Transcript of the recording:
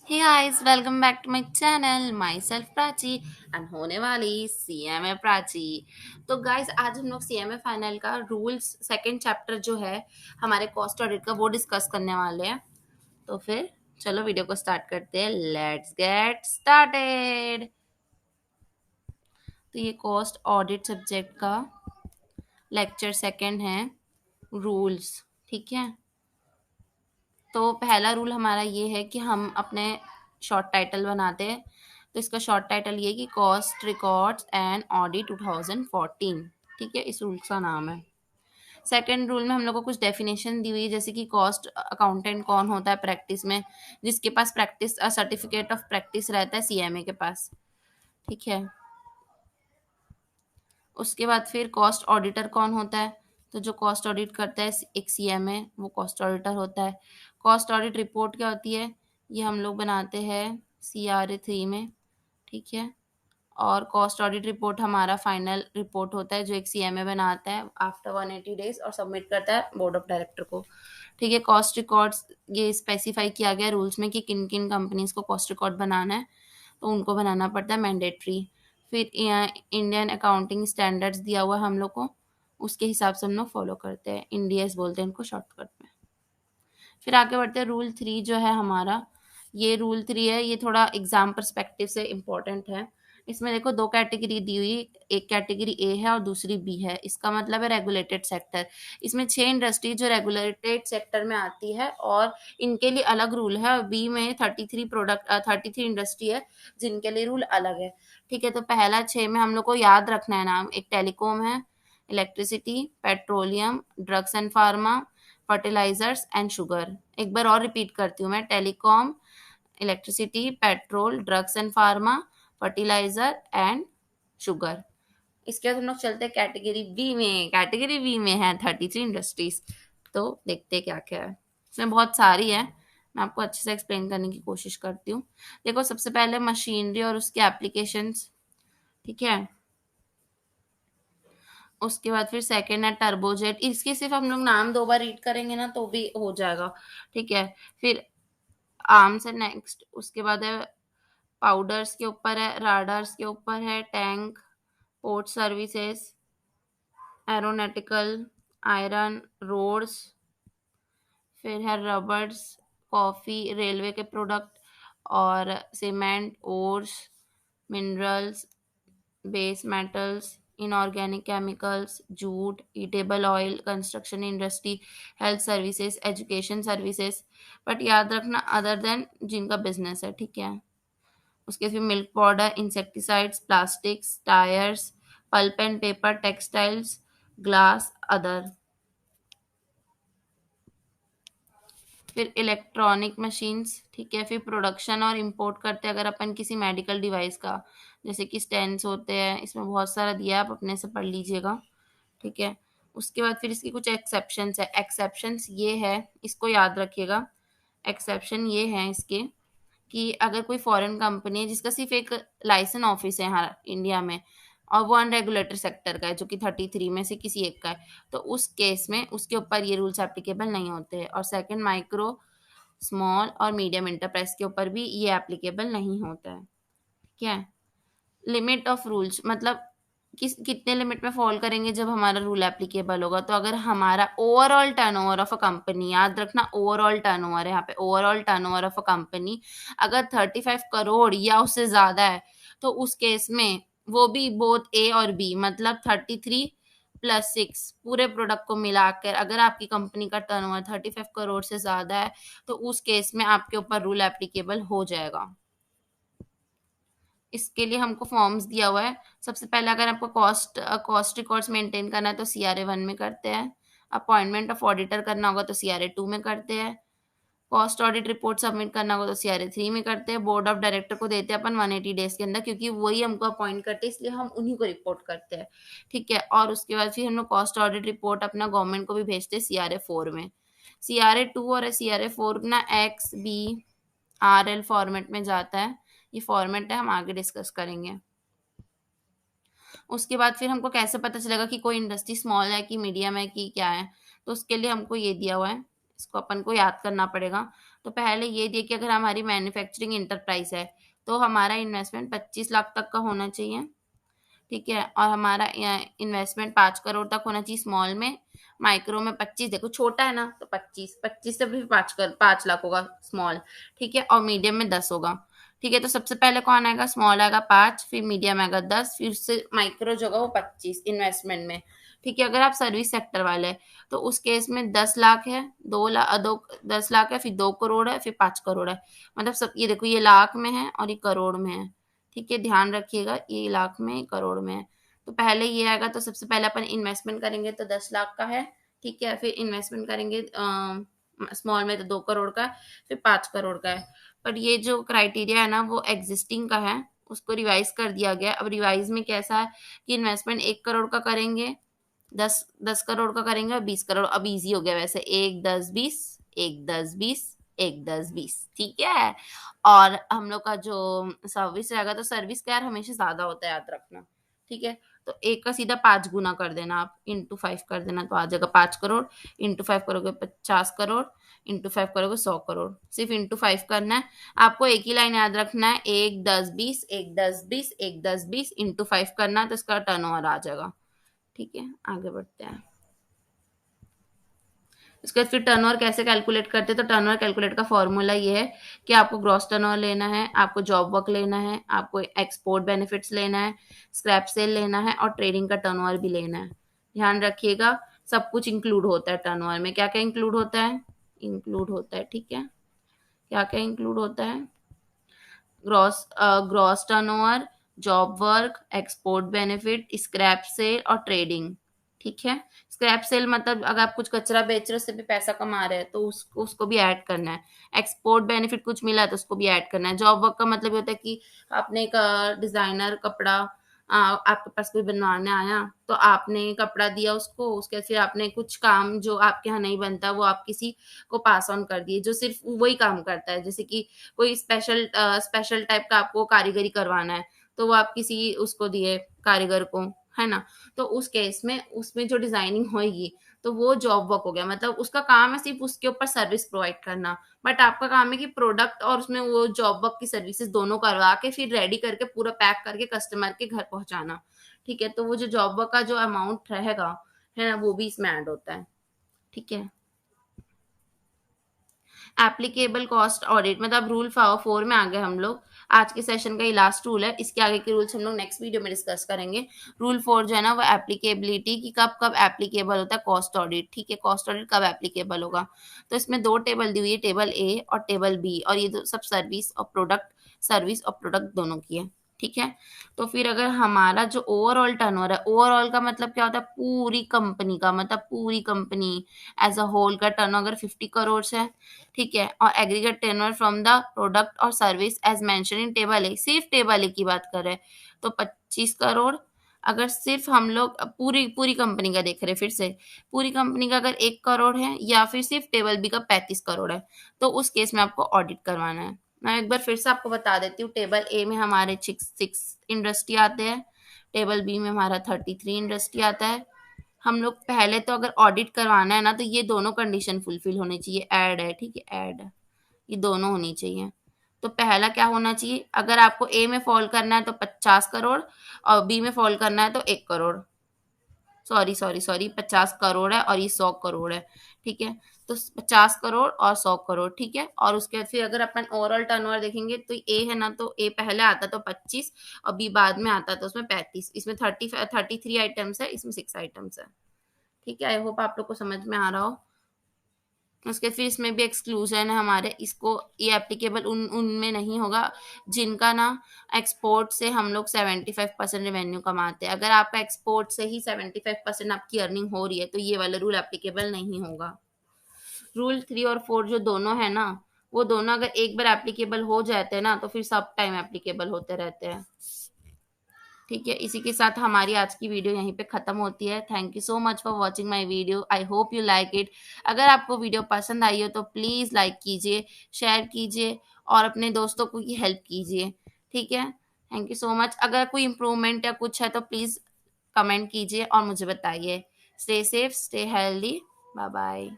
Hey guys, welcome back to my channel. Myself Prachi and होने वाली CMA Prachi. तो guys, आज हम लोग सीएमए फाइनल का रूल्स सेकंड चैप्टर जो है हमारे कॉस्ट ऑडिट का वो डिस्कस करने वाले हैं। तो फिर चलो वीडियो को स्टार्ट करते हैं। Let's get started. तो ये कॉस्ट ऑडिट सब्जेक्ट का लेक्चर सेकंड है, रूल्स। ठीक है। तो पहला रूल हमारा ये है कि हम अपने शॉर्ट टाइटल बनाते हैं। तो इसका शॉर्ट टाइटल ये है कि कॉस्ट रिकॉर्ड्स एंड ऑडिट 2014। ठीक है, इस रूल का नाम है। सेकंड रूल में हम लोग को कुछ डेफिनेशन दी हुई है, जैसे कि कॉस्ट अकाउंटेंट कौन होता है प्रैक्टिस में, जिसके पास प्रैक्टिस सर्टिफिकेट ऑफ प्रैक्टिस रहता है सीएमए के पास। ठीक है। उसके बाद फिर कॉस्ट ऑडिटर कौन होता है। तो जो कॉस्ट ऑडिट करता है एक सीएमए, वो कॉस्ट ऑडिटर होता है। कॉस्ट ऑडिट रिपोर्ट क्या होती है, ये हम लोग बनाते हैं CRA 3 में। ठीक है। और कॉस्ट ऑडिट रिपोर्ट हमारा फाइनल रिपोर्ट होता है जो एक सीएमए बनाता है आफ्टर 180 डेज और सबमिट करता है बोर्ड ऑफ डायरेक्टर को। ठीक है। कॉस्ट रिकॉर्ड्स ये स्पेसिफाई किया गया रूल्स में कि किन किन कंपनीज को कॉस्ट रिकॉर्ड बनाना है, तो उनको बनाना पड़ता है मैंडेटरी। फिर इंडियन अकाउंटिंग स्टैंडर्ड्स दिया हुआ है हम लोग को, उसके हिसाब से हम लोग फॉलो करते हैं। इंडियस बोलते हैं इनको शॉर्टकट में। फिर आगे बढ़ते हैं। रूल 3 जो है हमारा, ये रूल 3 है, ये थोड़ा एग्जाम परस्पेक्टिव से इम्पोर्टेंट है। इसमें देखो दो कैटेगरी दी हुई, एक कैटेगरी ए है और दूसरी बी है। इसका मतलब है रेगुलेटेड सेक्टर। इसमें 6 इंडस्ट्री जो रेगुलेटेड सेक्टर में आती है और इनके लिए अलग रूल है, और बी में 33 इंडस्ट्री है जिनके लिए रूल अलग है। ठीक है। तो पहला 6 में हम लोग को याद रखना है नाम। एक टेलीकॉम है, electricity, petroleum, drugs and pharma, fertilisers and sugar. एक बार और रिपीट करती हूँ मैं। Telecom, electricity, petrol, drugs and pharma, fertiliser and sugar. इसके बाद हम लोग चलते हैं कैटेगरी बी में। कैटेगरी बी में है 33 इंडस्ट्रीज। तो देखते हैं क्या क्या है। इसमें बहुत सारी है, मैं आपको अच्छे से एक्सप्लेन करने की कोशिश करती हूँ। देखो, सबसे पहले मशीनरी और उसके एप्लीकेशंस। ठीक है। उसके बाद फिर सेकंड है टर्बोजेट। इसके सिर्फ हम लोग नाम 2 बार रीड करेंगे ना तो भी हो जाएगा। ठीक है। फिर आर्म्स है नेक्स्ट। उसके बाद है पाउडर्स के ऊपर है, राडार्स के ऊपर है, tank, port services, aeronautical, iron, roads. फिर है रबर्स, कॉफी, रेलवे के प्रोडक्ट, और cement, ores, minerals, base metals, inorganic chemicals, jute, edible oil, construction industry, health services, education services. But याद रखना अदर देन जिनका बिजनेस है। ठीक है। उसके फिर milk powder, insecticides, plastics, tyres, pulp and paper, textiles, glass, other. फिर electronic machines. ठीक है। फिर प्रोडक्शन और इंपोर्ट करते हैं अगर अपन किसी मेडिकल डिवाइस का, जैसे कि स्टेंट्स होते हैं। इसमें बहुत सारा दिया है, आप अपने से पढ़ लीजिएगा। ठीक है। उसके बाद फिर इसकी कुछ एक्सेप्शंस है। एक्सेप्शंस ये है, इसको याद रखिएगा। एक्सेप्शन ये है इसके कि अगर कोई फॉरेन कंपनी है जिसका सिर्फ एक लाइसेंस ऑफिस है यहाँ इंडिया में, और वो अनरेगुलेटेड सेक्टर का है जो कि 33 में से किसी एक का है, तो उस केस में उसके ऊपर ये रूल्स एप्लीकेबल नहीं होते हैं। और सेकंड, माइक्रो, स्मॉल और मीडियम इंटरप्राइज के ऊपर भी ये एप्लीकेबल नहीं होता है। ठीक है। लिमिट ऑफ रूल्स मतलब कितने लिमिट में फॉल करेंगे जब हमारा रूल एप्लीकेबल होगा। तो अगर हमारा overall turnover of a company, याद रखना ओवरऑल टर्नओवर है यहाँ पे, overall turnover of a company अगर 35 करोड़ या उससे ज्यादा है, तो उस केस में वो भी बोथ ए और बी मतलब 33 + 6 पूरे प्रोडक्ट को मिलाकर अगर आपकी कंपनी का टर्नओवर 35 करोड़ से ज्यादा है, तो उस केस में आपके ऊपर रूल एप्लीकेबल हो जाएगा। इसके लिए हमको फॉर्म्स दिया हुआ है। सबसे पहले अगर आपको कॉस्ट रिकॉर्ड्स मेंटेन करना है तो CRA 1 में करते हैं। अपॉइंटमेंट ऑफ ऑडिटर करना होगा तो CRA 2 में करते हैं। कॉस्ट ऑडिट रिपोर्ट सबमिट करना होगा तो CRA 3 में करते हैं। बोर्ड ऑफ डायरेक्टर को देते हैं अपन 180 डेज के अंदर, क्योंकि वही हमको अपॉइंट करते हैं, इसलिए हम उन्हीं को रिपोर्ट करते हैं। ठीक है। और उसके बाद फिर हम लोग कॉस्ट ऑडिट रिपोर्ट अपना गवर्नमेंट को भी भेजते हैं CRA 4 में। CRA 2 और CRA 4 ना XBRL फॉर्मेट में जाता है। ये फॉर्मेट है, हम आगे डिस्कस करेंगे। उसके बाद फिर हमको कैसे पता चलेगा कि कोई इंडस्ट्री स्मॉल है कि मीडियम है कि क्या है, तो उसके लिए हमको ये दिया हुआ है, इसको अपन को याद करना पड़ेगा। तो पहले ये दिए कि अगर हमारी मैन्युफैक्चरिंग एंटरप्राइज है तो हमारा इन्वेस्टमेंट 25 लाख तक का होना चाहिए, ठीक है, और हमारा इन्वेस्टमेंट 5 करोड़ तक होना चाहिए स्मॉल में। माइक्रो में 25, देखो छोटा है ना, तो 25 से फिर 5 लाख होगा स्मॉल, ठीक है, और मीडियम में 10 होगा, ठीक है। तो सबसे पहले कौन आएगा, स्मॉल आएगा 5, फिर मीडियम आएगा 10, फिर उससे माइक्रो जो होगा वो 25 इन्वेस्टमेंट में, ठीक है। अगर आप सर्विस सेक्टर वाले हैं तो उस केस में 10 लाख है, 10 लाख है, फिर 2 करोड़ है, फिर 5 करोड़ है। मतलब सब ये देखो, ये लाख में है और ये करोड़ में है, ठीक है, ध्यान रखिएगा, ये लाख में करोड़ में है। तो पहले ये आएगा, तो सबसे पहले अपन इन्वेस्टमेंट करेंगे तो 10 लाख का है, ठीक है, फिर इन्वेस्टमेंट करेंगे स्मॉल में तो 2 करोड़ का, फिर 5 करोड़ का है। पर ये जो क्राइटेरिया है ना वो एग्जिस्टिंग का है, उसको रिवाइज कर दिया गया। अब रिवाइज में कैसा है कि इन्वेस्टमेंट 1 करोड़ का करेंगे, 10 10 करोड़ का करेंगे और 20 करोड़। अब इजी हो गया वैसे, 1 10 20, 1 10 20, 1 10 20, ठीक है। और हम लोग का जो सर्विस रहेगा, तो सर्विस का यार हमेशा ज्यादा होता है, याद रखना, ठीक है। तो एक का सीधा 5 गुना कर देना, आप इंटू 5 कर देना, तो आ जाएगा 5 करोड़, इंटू 5 करोगे 50 करोड़, इंटू 5 करोगे 100 करोड़। सिर्फ इंटू 5 करना है आपको, एक ही लाइन याद रखना है, 1 10 20, 1 10 20, 1 10 20 इंटू 5 करना है, तो इसका टर्नओवर आ जाएगा, ठीक है। आगे बढ़ते हैं। इसके बाद फिर टर्नओवर कैसे कैलकुलेट करते हैं, तो टर्नओवर कैलकुलेट का फॉर्मूला ये है कि आपको ग्रॉस टर्नओवर लेना है, आपको जॉब वर्क लेना है, आपको एक्सपोर्ट बेनिफिट्स लेना है, स्क्रैप सेल लेना है और ट्रेडिंग का टर्नओवर भी लेना है। ध्यान रखिएगा, सब कुछ इंक्लूड होता है टर्नओवर में। क्या क्या इंक्लूड होता है, इंक्लूड होता है, ठीक है, क्या क्या इंक्लूड होता है, gross turnover, job work, export benefit, scrap sale और ट्रेडिंग, ठीक है। स्क्रैप सेल मतलब अगर आप कुछ कचरा बेच रहे हो, उससे भी पैसा कमा रहे हैं, तो उसको उसको भी ऐड करना है। एक्सपोर्ट बेनिफिट कुछ मिला है तो उसको भी ऐड करना है। जॉब वर्क का मतलब ये होता है कि आपने एक डिजाइनर कपड़ा, आपके पास कोई बनवाने आया, तो आपने कपड़ा दिया उसको, उसके बाद फिर आपने कुछ काम जो आपके यहाँ नहीं बनता वो आप किसी को पास ऑन कर दिए, जो सिर्फ वही काम करता है। जैसे कि कोई स्पेशल टाइप का आपको कारीगरी करवाना है, तो वो आप किसी उसको दिए कारीगर को, है ना। तो उस केस में उसमें जो डिजाइनिंग होगी, तो वो जॉब वर्क हो गया। मतलब उसका काम है सिर्फ उसके ऊपर सर्विस प्रोवाइड करना, बट आपका काम है कि प्रोडक्ट और उसमें वो जॉब वर्क की सर्विसेज दोनों करवा के फिर रेडी करके पूरा पैक करके कस्टमर के घर पहुंचाना, ठीक है। तो वो जो जॉब वर्क का जो अमाउंट रहेगा, है ना, वो भी इसमें ऐड होता है, ठीक है। एप्लीकेबल कॉस्ट ऑडिट मतलब रूल 4 में आ गए हम लोग। आज के सेशन का ये लास्ट रूल है, इसके आगे के रूल्स हम लोग नेक्स्ट वीडियो में डिस्कस करेंगे। रूल 4 जो है ना वो एप्लीकेबिलिटी की, कब कब एप्लीकेबल होता है कॉस्ट ऑडिट, ठीक है, कॉस्ट ऑडिट कब एप्लीकेबल होगा। तो इसमें 2 टेबल दी हुई है, टेबल ए और टेबल बी, और ये सब सर्विस और प्रोडक्ट दोनों की है, ठीक है। तो फिर अगर हमारा जो ओवरऑल टर्नओवर है, ओवरऑल का मतलब क्या होता है, पूरी कंपनी का, मतलब पूरी कंपनी एज अ होल का टर्नओवर 50 करोड़ है, ठीक है। और aggregate turnover from the product और service as mention in table A, सिर्फ टेबल ए की बात कर रहे हैं तो 25 करोड़। अगर सिर्फ हम लोग पूरी पूरी कंपनी का देख रहे हैं, फिर से पूरी कंपनी का अगर 1 करोड़ है, या फिर सिर्फ टेबल बी का 35 करोड़ है, तो उस केस में आपको ऑडिट करवाना है। मैं एक बार फिर से आपको बता देती हूँ, टेबल ए में हमारे 6 इंडस्ट्री आते हैं, टेबल बी में हमारा 33 इंडस्ट्री आता है। हम लोग पहले तो अगर ऑडिट करवाना है ना, तो ये दोनों कंडीशन फुलफिल होनी चाहिए, ऐड है, ठीक है, ऐड, ये दोनों होनी चाहिए। तो पहला क्या होना चाहिए, अगर आपको ए में फॉल करना है तो 50 करोड़, और बी में फॉल करना है तो 1 करोड़, सॉरी 50 करोड़ है और ये 100 करोड़ है, ठीक है। तो 50 करोड़ और 100 करोड़, ठीक है। और उसके बाद फिर अगर अपन ओवरऑल टर्नओवर देखेंगे, तो ए है ना, तो ए पहले आता तो 25 और बी बाद में आता तो उसमें 35, इसमें 33 आइटम्स है, इसमें 6 आइटम्स है, ठीक है। आई होप आप लोग को समझ में आ रहा हो। उसके फिर इसमें भी एक्सक्लूजन है हमारे, इसको ये एप्लीकेबल उनमें नहीं होगा जिनका ना एक्सपोर्ट से हम लोग 75% रेवेन्यू कमाते हैं। अगर आपका एक्सपोर्ट से ही 75% आपकी अर्निंग हो रही है, तो ये वाला रूल एप्लीकेबल नहीं होगा। रूल 3 और 4 जो दोनों है ना, वो दोनों अगर एक बार एप्लीकेबल हो जाते हैं ना, तो फिर सब टाइम एप्लीकेबल होते रहते हैं, ठीक है। इसी के साथ हमारी आज की वीडियो यहीं पे खत्म होती है। Thank you so much for watching my video, I hope you like it. अगर आपको वीडियो पसंद आई हो तो प्लीज़ लाइक कीजिए, शेयर कीजिए और अपने दोस्तों को की हेल्प कीजिए, ठीक है। Thank you so much. अगर कोई इम्प्रूवमेंट या कुछ है तो प्लीज़ कमेंट कीजिए और मुझे बताइए। Stay safe, stay healthy, bye bye.